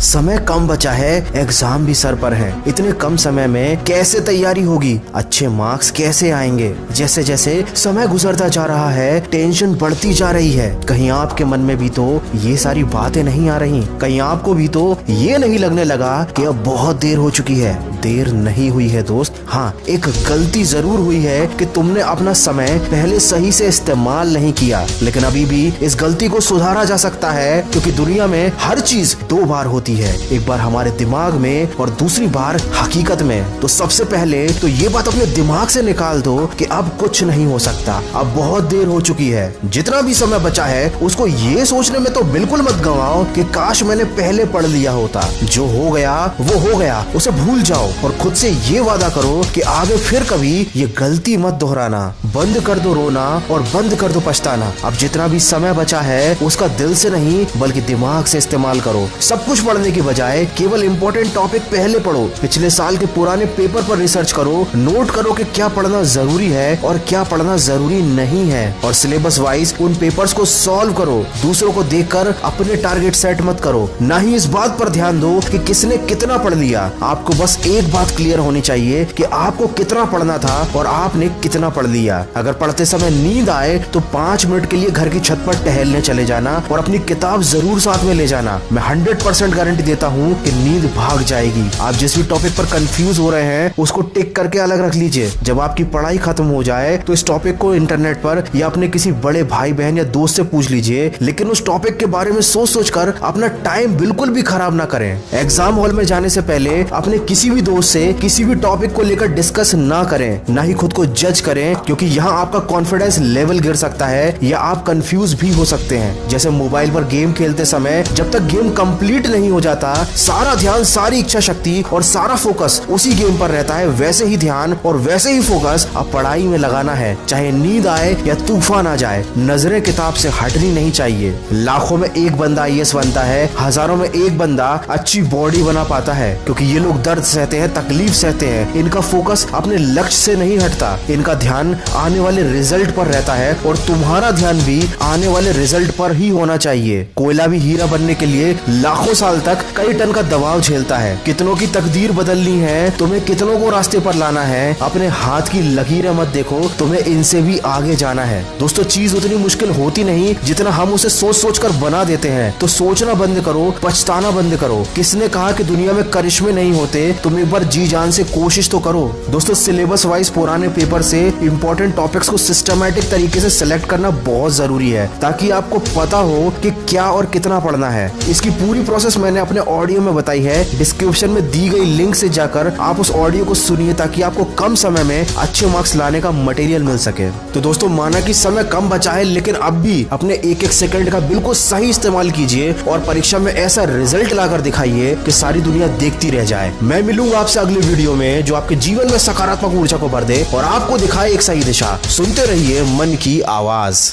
समय कम बचा है, एग्जाम भी सर पर है। इतने कम समय में कैसे तैयारी होगी, अच्छे मार्क्स कैसे आएंगे। जैसे जैसे समय गुजरता जा रहा है टेंशन बढ़ती जा रही है। कहीं आपके मन में भी तो ये सारी बातें नहीं आ रही, कहीं आपको भी तो ये नहीं लगने लगा कि अब बहुत देर हो चुकी है। देर नहीं हुई है दोस्त, हाँ एक गलती जरूर हुई है कि तुमने अपना समय पहले सही से इस्तेमाल नहीं किया। लेकिन अभी भी इस गलती को सुधारा जा सकता है, क्योंकि दुनिया में हर चीज दो बार होती है, एक बार हमारे दिमाग में और दूसरी बार हकीकत में। तो सबसे पहले तो ये बात अपने दिमाग से निकाल दो कि अब कुछ नहीं हो सकता, अब बहुत देर हो चुकी है। जितना भी समय बचा है उसको ये सोचने में तो बिल्कुल मत गंवाओ कि काश मैंने पहले पढ़ लिया होता। जो हो गया वो हो गया, उसे भूल जाओ और खुद से ये वादा करो कि आगे फिर कभी ये गलती मत दोहराना। बंद कर दो रोना और बंद कर दो पछताना। अब जितना भी समय बचा है उसका दिल से नहीं बल्कि दिमाग से इस्तेमाल करो। सब कुछ पढ़ने की बजाय केवल इम्पोर्टेंट टॉपिक पहले पढ़ो। पिछले साल के पुराने पेपर पर रिसर्च करो, नोट करो कि क्या पढ़ना जरूरी है और क्या पढ़ना जरूरी नहीं है, और सिलेबस वाइज उन पेपर्स को सॉल्व करो। दूसरों को देखकर अपने टारगेट सेट मत करो, ना ही इस बात पर ध्यान दो कि किसने कितना पढ़ लिया। आपको बस एक बात क्लियर होनी चाहिए कि आपको कितना पढ़ना था और आपने कितना पढ़ लिया। अगर पढ़ते समय नींद आए तो 5 मिनट के लिए घर की छत पर टहलने चले जाना और अपनी किताब जरूर साथ में ले जाना। मैं 100% गारंटी देता हूँ कि नींद भाग जाएगी। आप जिस भी टॉपिक पर कंफ्यूज हो रहे हैं उसको टिक करके अलग रख लीजिए। जब आपकी पढ़ाई खत्म हो जाए तो इस टॉपिक को इंटरनेट पर या अपने किसी बड़े भाई बहन या दोस्त से पूछ लीजिए, लेकिन उस टॉपिक के बारे में सोच सोच कर अपना टाइम बिल्कुल भी खराब ना करें। एग्जाम हॉल में जाने से पहले अपने किसी भी दोस्त से किसी भी टॉपिक को लेकर डिस्कस ना करें, ना ही खुद को जज करें, क्योंकि यहाँ आपका कॉन्फिडेंस लेवल गिर सकता है या आप कंफ्यूज भी हो सकते हैं। जैसे मोबाइल पर गेम खेलते समय जब तक गेम कंप्लीट नहीं हो जाता सारा ध्यान, सारी इच्छा शक्ति और सारा फोकस उसी गेम पर रहता है, वैसे ही ध्यान और वैसे ही फोकस अब पढ़ाई में लगाना है। चाहे नींद आए या तूफान आ जाए, नजरें किताब से हटनी नहीं चाहिए। लाखों में एक बंदा IAS बनता है, हजारों में एक बंदा अच्छी बॉडी बना पाता है, क्योंकि ये लोग दर्द सहते हैं, तकलीफ सहते हैं। इनका फोकस अपने लक्ष्य से नहीं हटता, इनका ध्यान आने वाले रिजल्ट पर रहता है, और तुम्हारा ध्यान भी आने वाले रिजल्ट पर ही होना चाहिए। कोयला भी हीरा बनने के लिए लाखों साल तक कई टन का दबाव झेलता है। कितनों की तकदीर बदलनी है, तुम्हें कितनों को रास्ते पर लाना है। अपने हाथ की लकीरें मत देखो, तुम्हें इनसे भी आगे जाना है। दोस्तों चीज उतनी मुश्किल होती नहीं जितना हम उसे सोच सोच कर बना देते हैं। तो सोचना बंद करो, पछताना बंद करो। किसने कहा कि दुनिया में करिश्मे नहीं होते? तुम एक बार जी जान से कोशिश तो करो। दोस्तों सिलेबस वाइज पुराने पेपर से इंपॉर्टेंट टॉपिक्स को सिस्टमैटिक तरीके से सिलेक्ट करना बहुत जरूरी है, ताकि आपको पता हो कि क्या और कितना पढ़ना है। इसकी पूरी प्रोसेस मैंने अपने ऑडियो में बताई है, डिस्क्रिप्शन में दी गई लिंक से जाकर आप उस ऑडियो को सुनिए, ताकि आपको कम समय में अच्छे मार्क्स लाने का मटेरियल मिल सके। तो दोस्तों माना कि समय कम बचा है, लेकिन अब भी अपने एक एक सेकंड का बिल्कुल सही इस्तेमाल कीजिए और परीक्षा में ऐसा रिजल्ट लाकर दिखाइए कि सारी दुनिया देखती रह जाए। मैं मिलूंगा आपसे अगली वीडियो में जो आपके जीवन में सकारात्मक ऊर्जा को भर दे और आपको दिखाए एक सही दिशा। सुनते रहिए मन की आवाज।